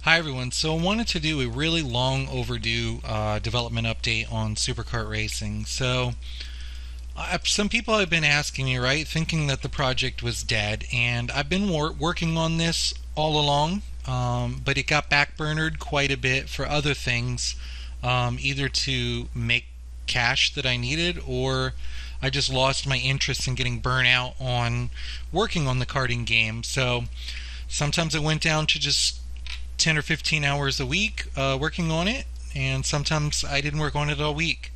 Hi everyone. So I wanted to do a really long overdue development update on Super Kart Racing. Some people have been asking me, right, thinking that the project was dead, and I've been working on this all along, but it got backburnered quite a bit for other things, either to make cash that I needed, or I just lost my interest in getting burnt out on working on the karting game. So sometimes I went down to just 10 or 15 hours a week working on it, and sometimes I didn't work on it all week.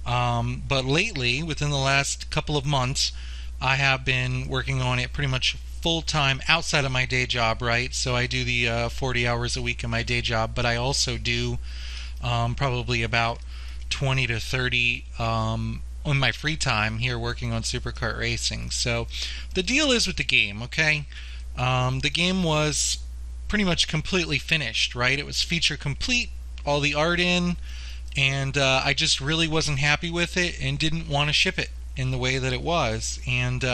But lately, within the last couple of months, I have been working on it pretty much full time outside of my day job, right? So I do the 40 hours a week in my day job, but I also do probably about 20 to 30 on my free time here working on Super Kart Racing. So the deal is with the game, okay? The game was pretty much completely finished, right? It was feature complete, all the art in, and I just really wasn't happy with it and didn't want to ship it in the way that it was. And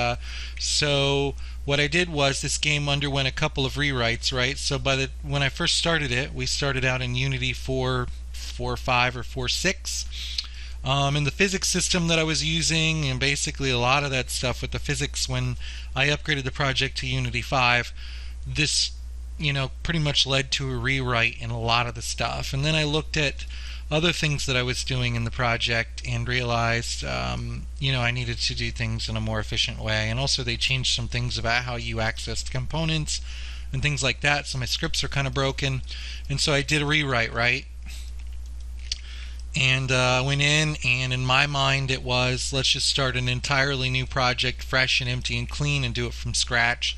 so what I did was this game underwent a couple of rewrites, right? So when I first started it, we started out in Unity 4.5 or 4.6. And the physics system that I was using, and basically a lot of that stuff with the physics when I upgraded the project to Unity 5, this pretty much led to a rewrite in a lot of the stuff. And then I looked at other things that I was doing in the project and realized, I needed to do things in a more efficient way. And also they changed some things about how you accessed components and things like that. So my scripts are kind of broken. And so I did a rewrite, right? And went in my mind it was, let's just start an entirely new project, fresh and empty and clean, and do it from scratch.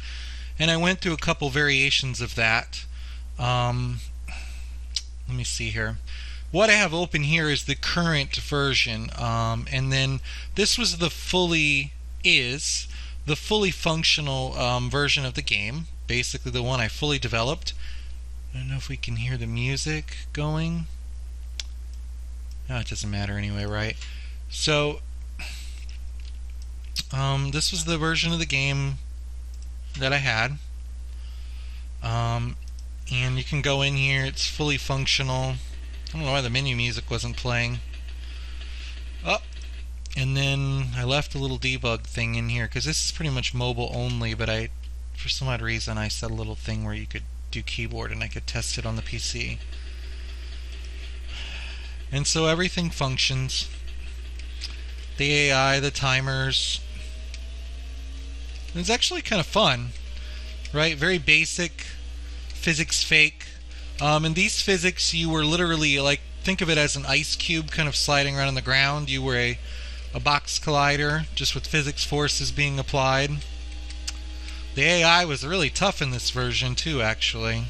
And I went through a couple variations of that. Let me see here. What I have open here is the current version, and then this was the fully functional version of the game, basically the one I fully developed. I don't know if we can hear the music going. No, it doesn't matter anyway, right? So this was the version of the game that I had, and you can go in here. It's fully functional. I don't know why the menu music wasn't playing. Oh, and then I left a little debug thing in here because this is pretty much mobile only, but for some odd reason I set a little thing where you could do keyboard and I could test it on the PC. And so everything functions. The AI, the timers. It's actually kind of fun, right? Very basic, physics fake. In these physics, you were literally, like, think of it as an ice cube kind of sliding around on the ground. You were a box collider, just with physics forces being applied. The AI was really tough in this version, too, actually.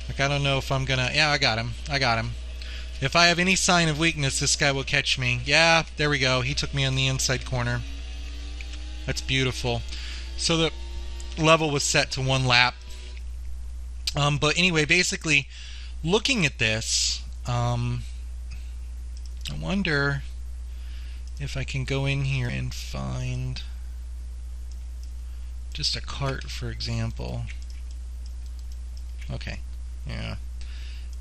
Like, I don't know if I'm gonna... Yeah, I got him. If I have any sign of weakness, this guy will catch me. Yeah, there we go. He took me on the inside corner. That's beautiful. So the level was set to 1 lap. But anyway, basically, looking at this, I wonder if I can go in here and find just a cart, for example. Okay, yeah.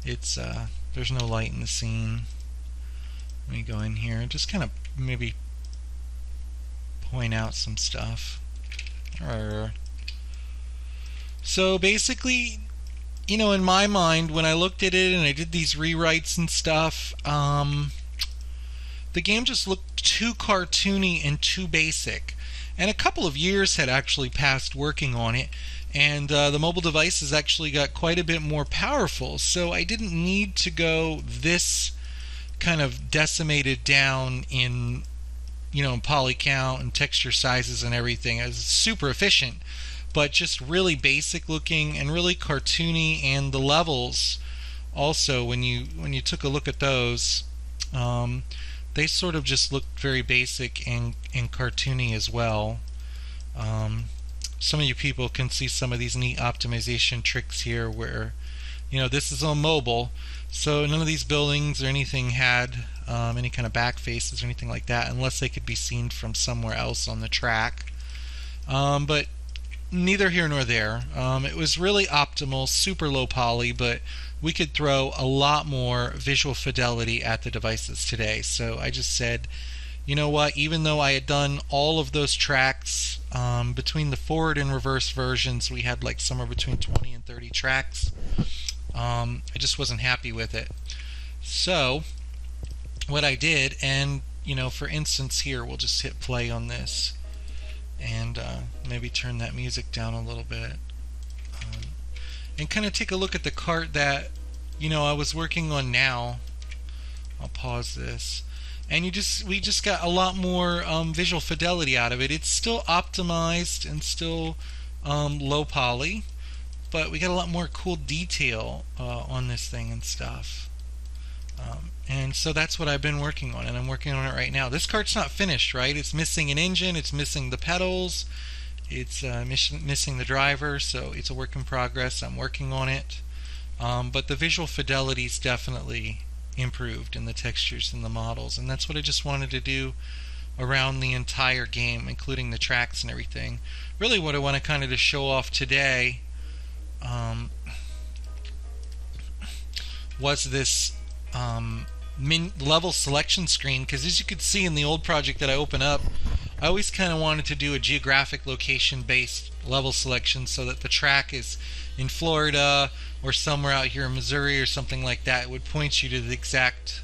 It's, there's no light in the scene. Let me go in here and just kind of maybe point out some stuff. So basically, in my mind, when I looked at it and I did these rewrites and stuff, the game just looked too cartoony and too basic. And a couple of years had actually passed working on it, and the mobile devices actually got quite a bit more powerful, so I didn't need to go this kind of decimated down in poly count and texture sizes and everything. It was super efficient, but just really basic looking and really cartoony. And the levels also, when you took a look at those, they sort of just looked very basic and cartoony as well. Some of you people can see some of these neat optimization tricks here where, this is on mobile, so none of these buildings or anything had any kind of back faces or anything like that, unless they could be seen from somewhere else on the track. But neither here nor there. It was really optimal, super low poly, but we could throw a lot more visual fidelity at the devices today. So I just said, you know what, even though I had done all of those tracks, between the forward and reverse versions, we had like somewhere between 20 and 30 tracks. I just wasn't happy with it. So what I did, and for instance here, we'll just hit play on this and maybe turn that music down a little bit, and kind of take a look at the kart that I was working on now. I'll pause this, and we just got a lot more visual fidelity out of it. It's still optimized and still low poly, but we got a lot more cool detail on this thing and stuff. And so that's what I've been working on, and I'm working on it right now. This kart's not finished, right? It's missing an engine, it's missing the pedals, it's missing the driver, so it's a work in progress. I'm working on it. But the visual fidelity's definitely improved in the textures and the models, and that's what I just wanted to do around the entire game, including the tracks and everything. Really what I want to kind of just show off today was this level selection screen, because as you could see in the old project that I opened up, I always kind of wanted to do a geographic location based level selection so that the track is in Florida or somewhere out here in Missouri or something like that. It would point you to the exact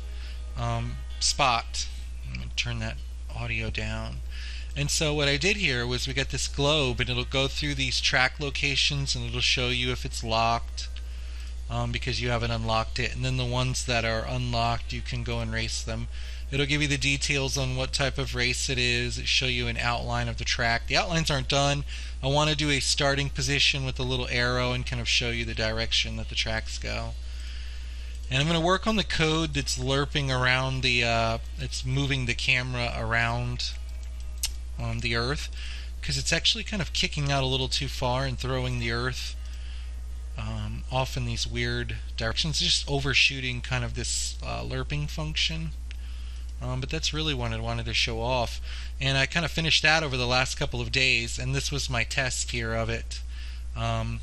spot. I'm going to turn that audio down. And so what I did here was we got this globe, and it'll go through these track locations and it'll show you if it's locked, because you haven't unlocked it, and then the ones that are unlocked, you can go and race them. It'll give you the details on what type of race it is. It'll show you an outline of the track. The outlines aren't done. I want to do a starting position with a little arrow and kind of show you the direction that the tracks go. And I'm going to work on the code that's lerping around it's moving the camera around the Earth, because it's actually kind of kicking out a little too far and throwing the Earth off in these weird directions, just overshooting kind of this lerping function. But that's really what I wanted to show off, and I kind of finished that over the last couple of days, and this was my test here of it. I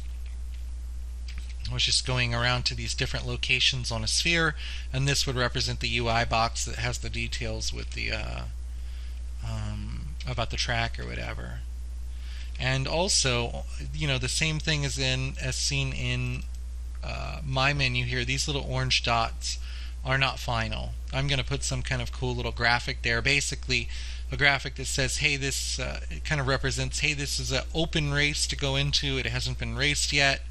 was just going around to these different locations on a sphere, and this would represent the UI box that has the details with the about the track or whatever. And also, the same thing as seen in my menu here. These little orange dots are not final. I'm going to put some kind of cool little graphic there. Basically, a graphic that says, hey, this it kind of represents, hey, this is an open race to go into. It hasn't been raced yet.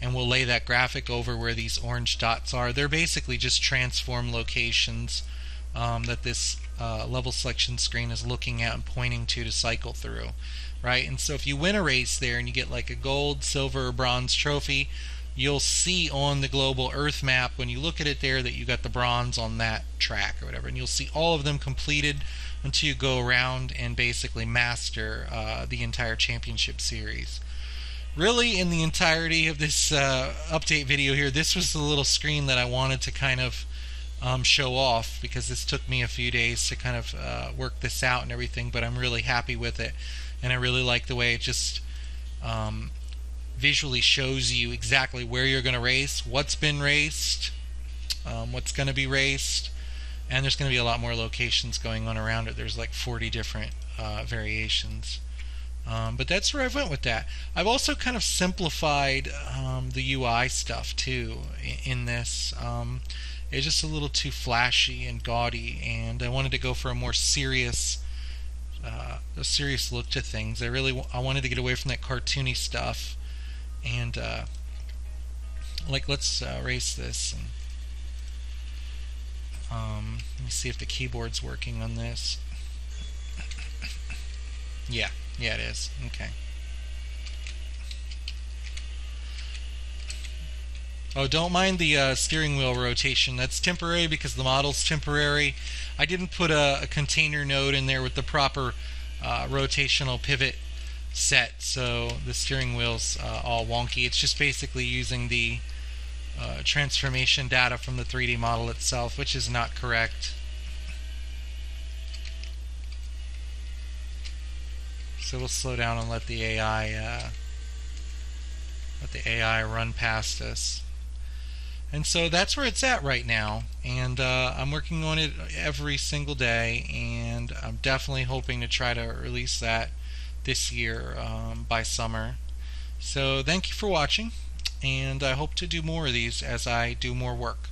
And we'll lay that graphic over where these orange dots are. They're basically just transform locations that this level selection screen is looking at and pointing to cycle through. Right? And so if you win a race there and you get like a gold, silver, or bronze trophy, you'll see on the global Earth map when you look at it there that you got the bronze on that track or whatever, and you'll see all of them completed until you go around and basically master the entire championship series. Really, in the entirety of this update video here, this was the little screen that I wanted to kind of show off, because this took me a few days to kind of work this out and everything, but I'm really happy with it, and I really like the way it just visually shows you exactly where you're going to race, what's been raced, what's going to be raced, and there's going to be a lot more locations going on around it. There's like 40 different variations. But that's where I went with that. I've also kind of simplified the UI stuff too in this. It's just a little too flashy and gaudy, and I wanted to go for a more serious look to things. I wanted to get away from that cartoony stuff, and let's race this. And, let me see if the keyboard's working on this. Yeah, it is. Okay. Oh, don't mind the steering wheel rotation. That's temporary because the model's temporary. I didn't put a container node in there with the proper rotational pivot set, so the steering wheel's all wonky. It's just basically using the transformation data from the 3D model itself, which is not correct. So we'll slow down and let the AI let the AI run past us. And so that's where it's at right now. And I'm working on it every single day, and I'm definitely hoping to try to release that this year by summer. So thank you for watching, and I hope to do more of these as I do more work.